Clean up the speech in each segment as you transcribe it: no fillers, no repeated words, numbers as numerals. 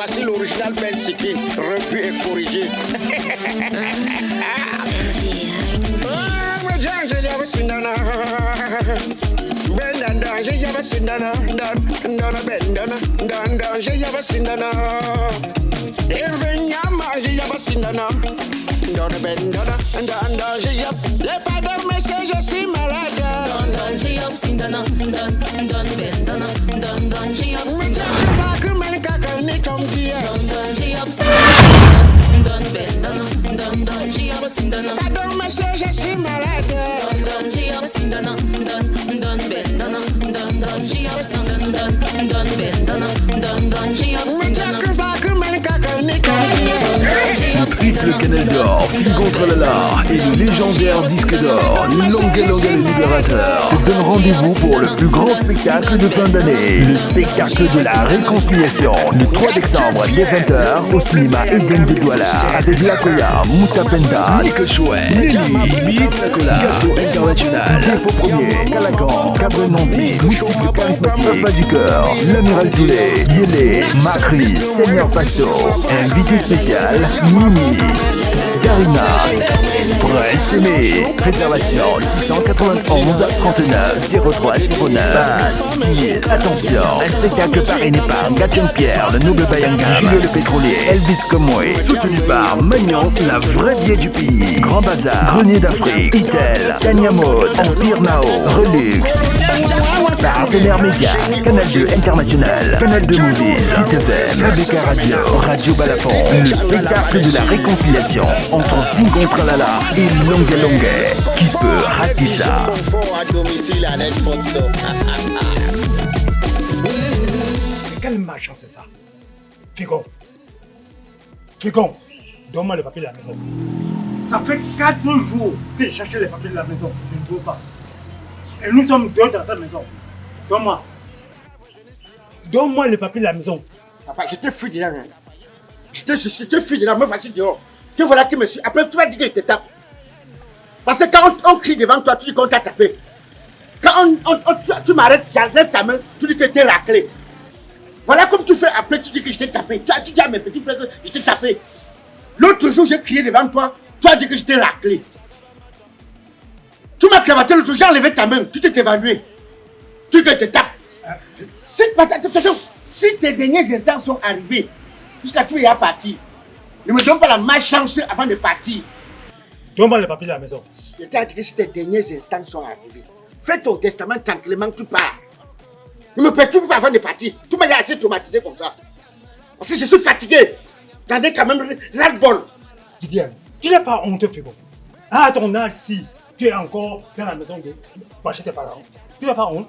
Voici l'original Ben Siki, revu et corrigé. Je suis malade. Le triple Canal d'Or, Fille contre Lala et le légendaire disque d'or, Longa Longa le Libérateur, te donne rendez-vous pour le plus grand spectacle de fin d'année, le spectacle de la réconciliation, le 3 décembre dès 20h au cinéma Eden de Douala, avec Lakoya, Moutapenda, Nico Chouet, Nelly, Lakola, Gâteau International, Défaut Premier, Calacan, Cabrel Nanti, Moustique le Charismatique, Papa du Cœur, l'Amiral Toulet, Yélé, Macri, Seigneur Pasto, invité spécial, Mimi, Garina, Prince Aimé, réservation 691 39 03 09. Bastille, attention, un spectacle parrainé par Gatchen Pierre, le noble Bayanga, Julio le pétrolier, Elvis Comoé, soutenu par Magnon, la vraie vieille du pays, Grand Bazar, Grenier d'Afrique, Itel, Tania Mode, Empire Mao, Relux, partenaire média, Canal 2 International, Canal 2 Movies, Site FM, KBK Radio, Radio Balafon, le spectacle de la réconciliation entre Fille contre Lala et Longa Longa. Qui peut rater ça? Quelle malchance c'est ça? Figon, Figon, donne-moi les papiers de la maison. Ça fait 4 jours que je cherche les papiers de la maison, je ne trouve pas. Et nous sommes deux dans cette maison. Donne-moi. Donne-moi les papiers de la maison. Papa, je te fuis de là. Hein. Je te fuis de là, me voici dehors. Te voilà qui me suit. Après, tu vas dire qu'il te tape. Parce que quand on crie devant toi, tu dis qu'on t'a tapé. Quand tu m'arrêtes, j'enlève ta main, tu dis que t'es raclé. Voilà comme tu fais après, tu dis que je t'ai tapé. Tu dis à mes petits frères que je t'ai tapé. L'autre jour, j'ai crié devant toi, tu as dit que je t'ai raclé. Tu m'as cravaté l'autre jour, j'ai enlevé ta main, tu t'es évanoué. Tu dis que je te tape. Si tes derniers instants sont arrivés, jusqu'à tu es à partir, ne me donne pas la malchance avant de partir. Donne-moi les papiers de la maison. Je t'ai dit que si tes derniers instants sont arrivés, fais ton testament tranquillement, tu pars. Ne me perturbe pas avant de partir. Tu m'as assez traumatisé comme ça. Parce que je suis fatigué. J'en ai quand même ras-le-bol. Didier, tu n'es pas honteux, Figon. À ton âge, si tu es encore dans la maison de chez tes parents, tu n'as pas honte?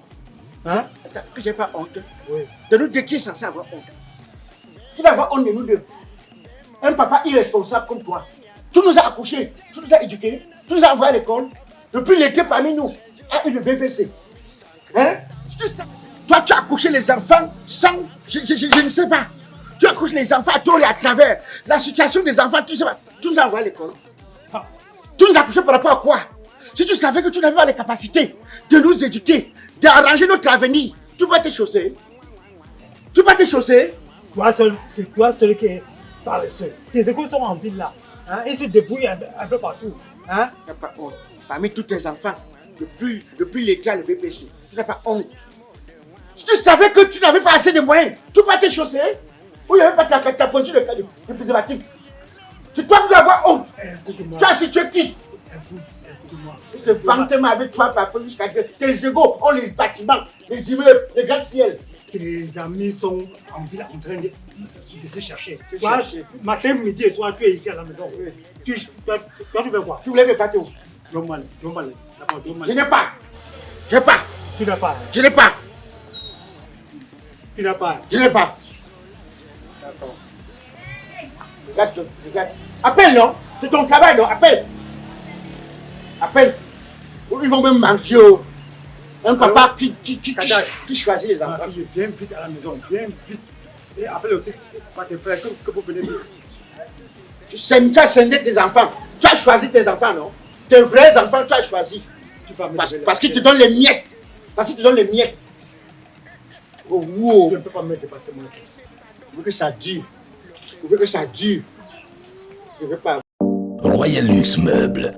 Hein? Attends, que j'ai pas honte. Oui. De nous deux qui est censé avoir honte. Tu vas avoir honte de nous deux. Un papa irresponsable comme toi. Tu nous as accouchés, tu nous as éduqués, tu nous as envoyés à l'école. Depuis l'été parmi nous, à une BBC. Hein? Toi, tu as accouché les enfants sans. Je ne sais pas. Tu accouches les enfants à tour et à travers. La situation des enfants, tu sais pas. Tu nous as envoyés à l'école. Ah. Tu nous as accouchés par rapport à quoi? Si tu savais que tu n'avais pas les capacités de nous éduquer, d'arranger notre avenir, tu vas te chausser. Tu vas te chausser. C'est toi seul qui est paresseux. Tes écoles sont en ville là. Hein? Ils se débrouillent un peu partout. Hein? Tu n'as pas honte. Parmi tous tes enfants, depuis l'été à le BPC, tu n'as pas honte. Si tu savais que tu n'avais pas assez de moyens, tu vas te chausser. Ou il n'y avait pas ta pointure de préservatif. C'est toi qui dois avoir honte. Tu as situé qui? Écoute-moi. Ce fantasme avec toi, papa, jusqu'à que tes égaux ont les bâtiments, les immeubles, les gratte-ciel. Tes amis sont en ville en train de se chercher. Toi, matin, midi et soir, tu es ici à la maison. Oui. Tu fais quoi? Tu voulais me battre où? Donne-moi. Je n'ai pas. Je n'ai pas. Tu n'as pas. Je n'ai pas. Tu n'as pas. Je n'ai pas. D'accord. Regarde. Appelle, non? C'est ton travail, non? Appelle. Ils vont me manger. Un papa qui choisit les enfants. Viens vite à la maison, viens vite. Et appelle aussi par tes frères que vous venez vite. Tu as scindé tes enfants. Tu as choisi tes enfants, non? Tes vrais enfants, tu as choisi. Parce qu'ils te donnent les miettes. Oh, wow. Je ne peux pas me dépasser moi. Je veux que ça dure. Je veux que ça dure. Je veux pas. Royal Luxe Meubles.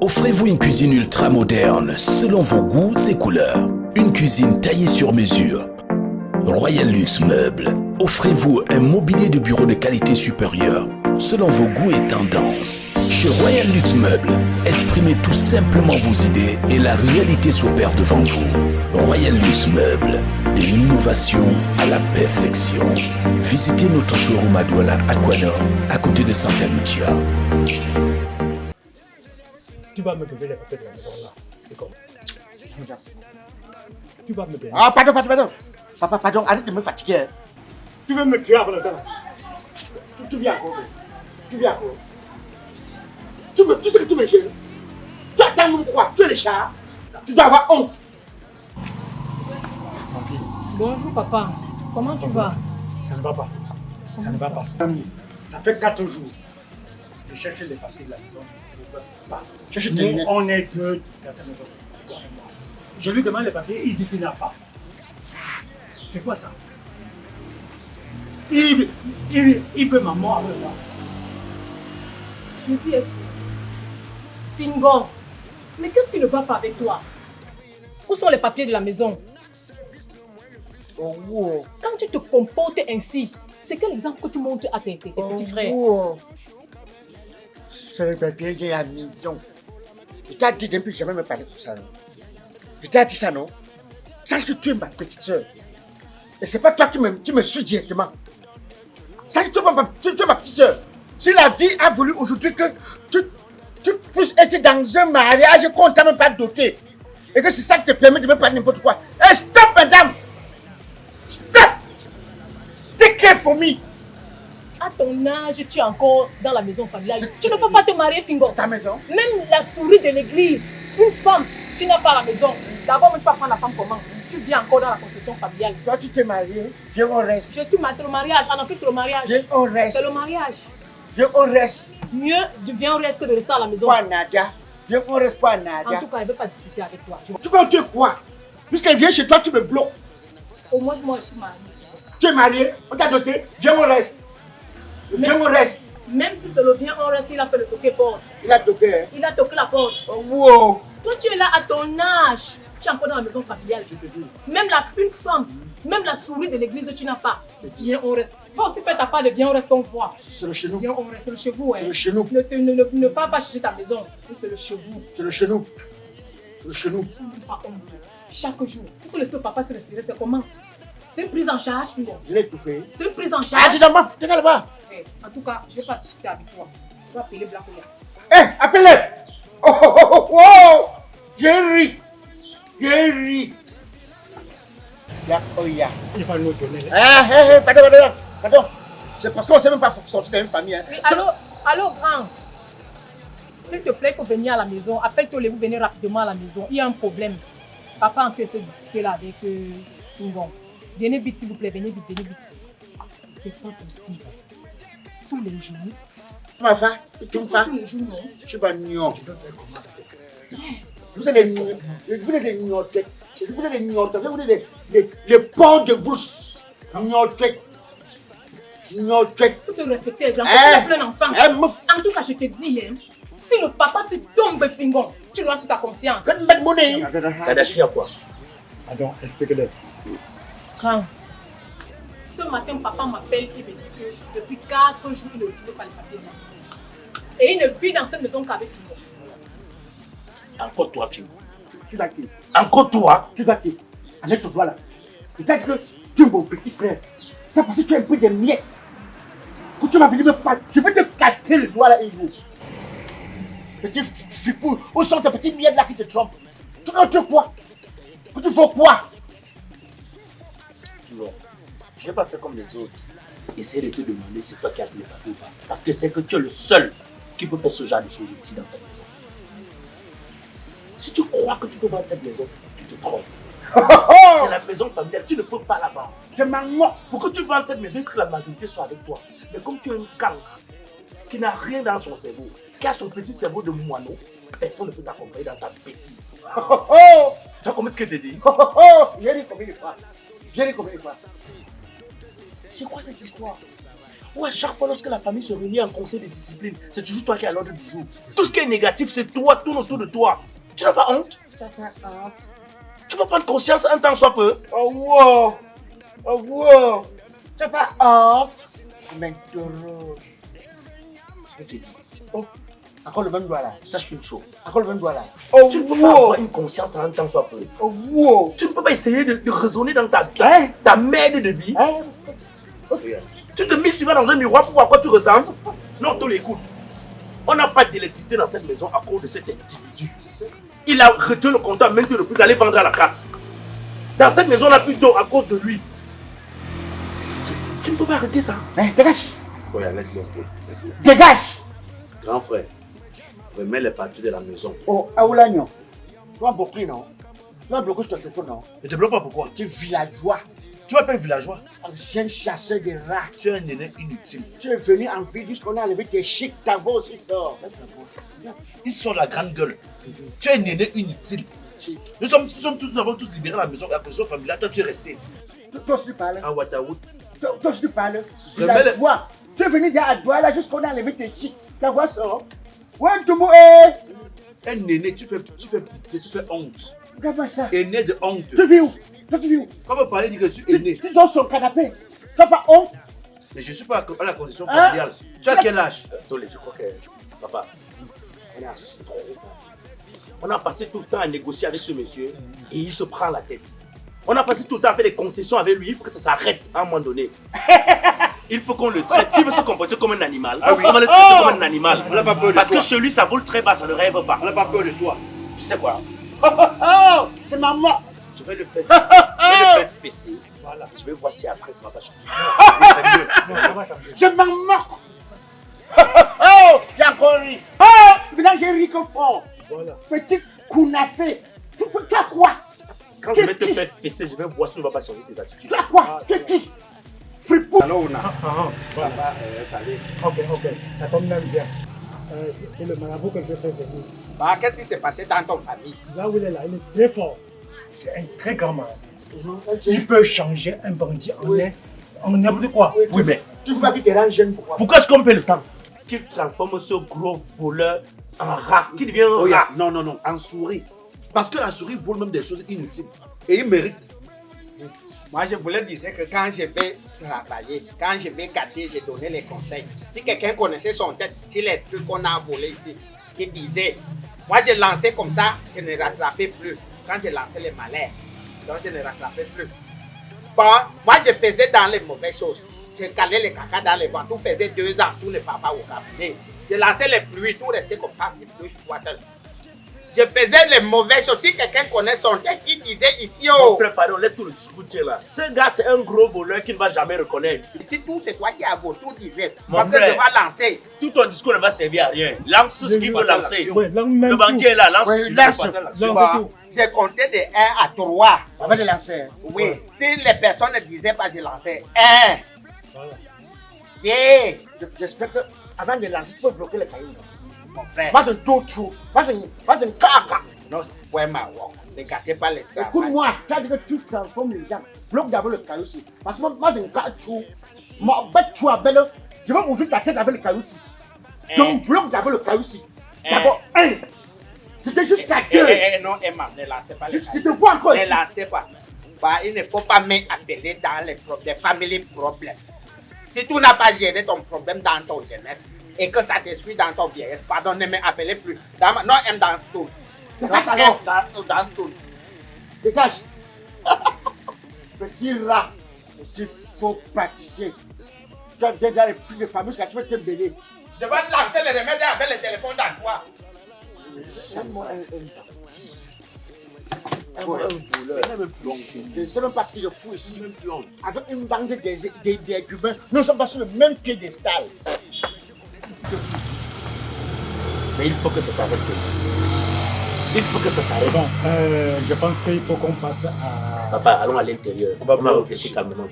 Offrez-vous une cuisine ultra moderne selon vos goûts et couleurs. Une cuisine taillée sur mesure. Royal Luxe Meubles. Offrez-vous un mobilier de bureau de qualité supérieure selon vos goûts et tendances. Chez Royal Luxe Meubles, exprimez tout simplement vos idées et la réalité s'opère devant vous. Royal Luxe Meubles, de l'innovation à la perfection. Visitez notre showroom à Douala, Aquanor, à côté de Santa Lucia. Tu vas me donner les papiers de la maison là. C'est comme. Tu vas me donner. Ah, pardon. Papa, pardon, arrête de me fatiguer. Tu veux me tuer avant le temps. Tu viens encore. Tu viens encore. Tu sais que tu me gênes. Tu attends mon quoi? Tu es le chat. Tu dois avoir honte. Bonjour papa, comment tu vas? Ça ne va pas. Ça ne va pas. Ça fait 4 jours. Je cherche les papiers de la maison. Nous, on est deux dans cette maison. Je lui demande les papiers, il dit qu'il n'a pas. C'est quoi ça? Il peut maman avec moi. Je dis, Fingon, mais qu'est-ce qui ne va pas avec toi? Où sont les papiers de la maison? Oh, wow. Quand tu te comportes ainsi, c'est quel exemple que tu montres à tes petits frères? Wow. C'est le papier de la maison. Je t'ai dit depuis jamais me parler de ça, non? Je t'ai dit ça, non? Sache que tu es ma petite soeur. Et c'est pas toi qui me suis directement. Sache que tu es ma petite soeur. Si la vie a voulu aujourd'hui que tu puisses être dans un mariage qu'on ne t'a même pas doté, et que c'est ça qui te permet de me parler n'importe quoi. Hey, stop, madame! Stop! Take care for me! À ton âge, tu es encore dans la maison familiale. Tu ne peux pas te marier, Fingon. C'est ta maison. Même la souris de l'église, une femme, tu n'as pas la maison. D'abord, tu vas prendre la femme comment? Tu viens encore dans la concession familiale. Toi, tu t'es marié. Viens, on reste. Je suis mariée, c'est le mariage. En Afrique, c'est le mariage. Viens, on reste. C'est le mariage. Viens, on reste. Mieux, viens, on reste que de rester à la maison. Pas Nadia. Viens, on reste pas En Nadia. tout cas, elle ne veut pas discuter avec toi. Tu vas tuer quoi? Puisqu'elle vient chez toi, tu me bloques. Au moins, moi, je suis mariée. Tu es marié, on t'a doté. Viens, on reste. Viens, on reste. Même si c'est le bien, on reste, il a fait le toquer porte. Il a toqué, hein? Il a toqué la porte. Oh, wow. Toi, tu es là à ton âge. Tu es encore dans la maison familiale. Je te dis. Même une femme, même la souris de l'église, tu n'as pas. Viens, on reste. Va aussi faire ta part de viens, on reste, on voit. C'est le chez nous. Viens, on reste. C'est le chez vous. Hein. C'est le chez nous. Ne pars pas chercher ta maison. C'est le chez vous. C'est le chez nous. C'est le chez nous. Pas honte. Chaque jour, il faut laisser le papa se respirer. C'est comment? C'est une prise en charge, Fingon. Je l'ai tout fait. C'est une prise en Ah, charge. dis donc, t'es là-bas. En tout cas, je ne vais pas discuter avec toi. Je vais appeler Black Oya. Hé, appelle-le. Oh, oh, oh, oh, oh. J'ai ri. J'ai ri. Black Oya. Il va nous donner. Pardon. C'est parce qu'on ne sait même pas sortir d'une famille. Hein. Oui, allô, grand. S'il te plaît, il faut venir à la maison. Appelle-toi, vous venez rapidement à la maison. Il y a un problème. Papa en train de se discuter là avec Fingon. Venez vite, s'il vous plaît. Venez vite. C'est pas possible. Tous les jours. Ma femme, C'est pas tous les jours, non? je suis pas nion. Vous êtes des nions. Vous êtes des nions. Vous êtes des nions. Vous êtes des porcs de brousse. Nions. Il faut te respecter, les grands. Tu es plein d'enfants. Mouf. En tout cas, je te dis, hein, si le papa se tombe Fingon, tu l'as sous ta conscience. Faites mettre monnaie. Kadashi à quoi? Pardon, explique-le. Grand. Ce matin, papa m'appelle et me dit que depuis 4 jours, il ne retrouve pas les papiers de la maison. Et il ne vit dans cette maison qu'avec Fingon. Encore toi, Fingo. Tu vas qui? Encore toi? Tu vas qui? Avec ton doigt là. C'est-à-dire que tu es mon petit frère. C'est parce que tu es un peu de miettes. Quand tu vas venir me parler, je vais te casser le doigt là, Hugo. Petit fipou, où sont tes petits miettes là qui te trompent? Tu veux quoi? Tu veux quoi? Non, je n'ai pas fait comme les autres. Essaye de te demander si toi qui as les papiers ou pas. Parce que c'est que tu es le seul qui peut faire ce genre de choses ici dans cette maison. Si tu crois que tu peux vendre cette maison, tu te trompes. C'est la maison familiale, tu ne peux pas la vendre. Je m'en moque. Pour que tu vendes cette maison, il faut que la majorité soit avec toi. Mais comme tu es un cancre qui n'a rien dans son cerveau, qui a son petit cerveau de moineau, personne ne peut t'accompagner dans ta bêtise. Oh, oh, Tu as compris ce que je te dis? oh, oh, oh. J'ai dit combien de fois? J'ai dit combien de fois? C'est quoi cette histoire? Où à chaque fois lorsque la famille se réunit en conseil de discipline, c'est toujours toi qui es à l'ordre du jour. Tout ce qui est négatif, c'est toi, tout autour de toi. Tu n'as pas honte? Tu peux prendre conscience un temps soit peu. Oh wow! Oh wow! Tu n'as pas honte? M'interroge. Je te dis, Oh, encore le même doigt là. sache une chose. Encore le même doigt là. Oh Tu ne peux pas avoir une conscience en un temps soit peu. Oh wow! Tu ne peux pas essayer de raisonner dans ta Hein? ta merde de vie. Hein? Tu te mets souvent dans un miroir pour voir à quoi tu ressembles. Non, tu l'écoutes. On n'a pas d'électricité dans cette maison à cause de cet individu. Il a retenu le compteur même que le plus aller vendre à la casse. Dans cette maison, on n'a plus d'eau à cause de lui. Tu ne peux pas arrêter ça. Hein, dégage! Ouais, laisse-moi. Dégage! Grand frère, remets les parties de la maison. Oh, Aoulagnon. Tu vas bloquer, non? Tu vas bloquer sur ton téléphone, non? Ne te bloque pas pourquoi? Tu es villageois, Tu m'appelles villageois. ancien chasseur de rats. Tu es un aîné inutile. Tu es venu en ville jusqu'on a enlevé tes chics, ta voix aussi sort. Ils sont la grande gueule. Tu es un aîné inutile. Nous sommes avons tous libéré la maison, la question familiale. Toi, tu es resté Toi aussi tu parles. à Ouattaout. Toi aussi tu parles. Remets le- Villageois. Tu es venu dire à Douala jusqu'on a enlevé tes chics, ta voix sort. Ouais, tout le monde est. Un aîné, tu fais pitié, tu fais honte. Regarde-moi ça. Aîné de honte. Tu vis où? Toi tu vis où? Quand vous parlez, dire que je suis aîné. Tu dors sur le canapé. Tu n'as pas honte? Mais je ne suis pas à la condition Hein? familiale. Tu as quel âge? Attendez, je crois que. Papa, on est assis trop. On a passé tout le temps à négocier avec ce monsieur et il se prend la tête. On a passé tout le temps à faire des concessions avec lui. Il faut que ça s'arrête à un moment donné. Il faut qu'on le traite. S'il veut se comporter comme un animal, on va le traiter comme un animal. On n'a pas peur de Parce toi. que chez lui, ça vole très bas, ça ne rêve pas. On n'a pas peur de toi. Tu sais quoi? Oh, oh, oh, c'est ma mort. Je vais le faire fesser. Voilà. Je vais voir si après ça va pas changer. C'est mieux. Non, ça va changer. Je m'en moque. Oh, j'ai encore ri. Oh, maintenant j'ai ri comme fort. Voilà. Petit kunafé. Tu as quoi? Quand je vais te faire fesser, je vais voir si tu ne vas pas changer tes attitudes. Tu as quoi? Tu es qui? Fripou. Alors, on a. Voilà. Ok. Ça tombe même bien. C'est le marabout que je fais venir. Bah, qu'est-ce qui s'est passé dans ton famille? Là où il est là, il est très fort. C'est un très grand marabout. Il peut changer un bandit en n'importe quoi. Oui, mais Tu vois qu'il te rend jeune pourquoi? pourquoi est-ce qu'on perd le temps? Qu'il transforme ce gros voleur en rat, qui devient un Oh, rat. yeah. Non, en souris. Parce que la souris vole même des choses inutiles. Et il mérite. Moi, je voulais dire que quand je vais travailler, quand je vais gâter, j'ai donné les conseils. Si quelqu'un connaissait son tête, si les trucs qu'on a volés ici, qui disait, moi j'ai lancé comme ça, je ne rattrapais plus. Quand j'ai lancé les malheurs, donc je ne rattrapais plus. Bon, moi je faisais dans les mauvaises choses. Je calais les caca dans les vents. Tout faisait 2 ans, tout ne part pas au cabinet. Je lançais les pluies, tout restait comme ça, il pluie sur Water. Je faisais les mauvaises choses. Si quelqu'un connaît son tête, il disait ici, Mon oh. frère, pardon, laisse tout le discours là. Ce gars, c'est un gros voleur qui ne va jamais reconnaître. Si tout c'est toi qui as voté, tout disait. Mon Parce que frère. je vais lancer. Tout ton discours ne va servir à rien. Lance ce qu'il veut lancer. Oui, là, même Le bandit est là, lance Oui, ce qu'il lance. veut. Là, Bon, tout. j'ai compté de 1 à 3. Avant de lancer. Oui, si les personnes ne disaient pas, je lançais 1. Voilà. Yeah, J'espère que avant de lancer, tu peux bloquer les cailloux. mon frère. Moi, c'est tout trou. Moi, c'est une caca. Non, ouais, ma walk. Ne gâtez pas les travail. Écoute-moi, tu as dit que tu transformes les gens. Bloque d'abord le caillou ici. Parce que moi, c'est une caca trou. Moi, bête tu belle. Je vais ouvrir ta tête avec le caillou ici. Donc, bloque d'abord le caillou ici. D'abord, 1. C'était jusqu'à 2. Non, Emma, ne lancez pas les Je cailloux. te vois encore Ne ici. lancez pas. Bah, il ne faut pas m'appeler dans les family problèmes. Si tu n'as pas géré ton problème dans ton jeunesse et que ça te suit dans ton vieillesse, pardon, ne m'appelez plus. Non, aime dans tout. Dégage alors. Dans tout. Dégage. Petit rat. Petit faux pâtissier. Tu viens dans les filles de famille jusqu'à tu veux te mêler. Je vais lancer les remèdes avec le téléphone dans toi. Donne-moi un voleur. Je ne sais même pas ce que je fous ici. Avec une bande d'humains, nous sommes pas sur le même piédestal. Mais il faut que ça s'arrête. Il faut que ça s'arrête. Bon, je pense qu'il faut qu'on passe à... Papa, allons à l'intérieur. On va réfléchir calmement.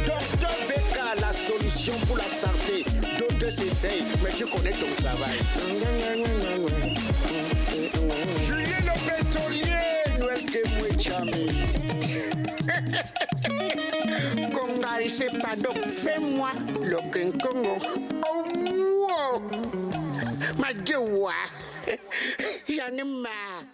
Docteur Becca, la solution pour la santé. D'autres s'essayent, mais tu connais ton travail. Julien le pétrolier, Noël Kemoué-Chamé. Congal, c'est pas donc, fais-moi le Congo. Oh, wow. Ma gueule, j'en ai marre.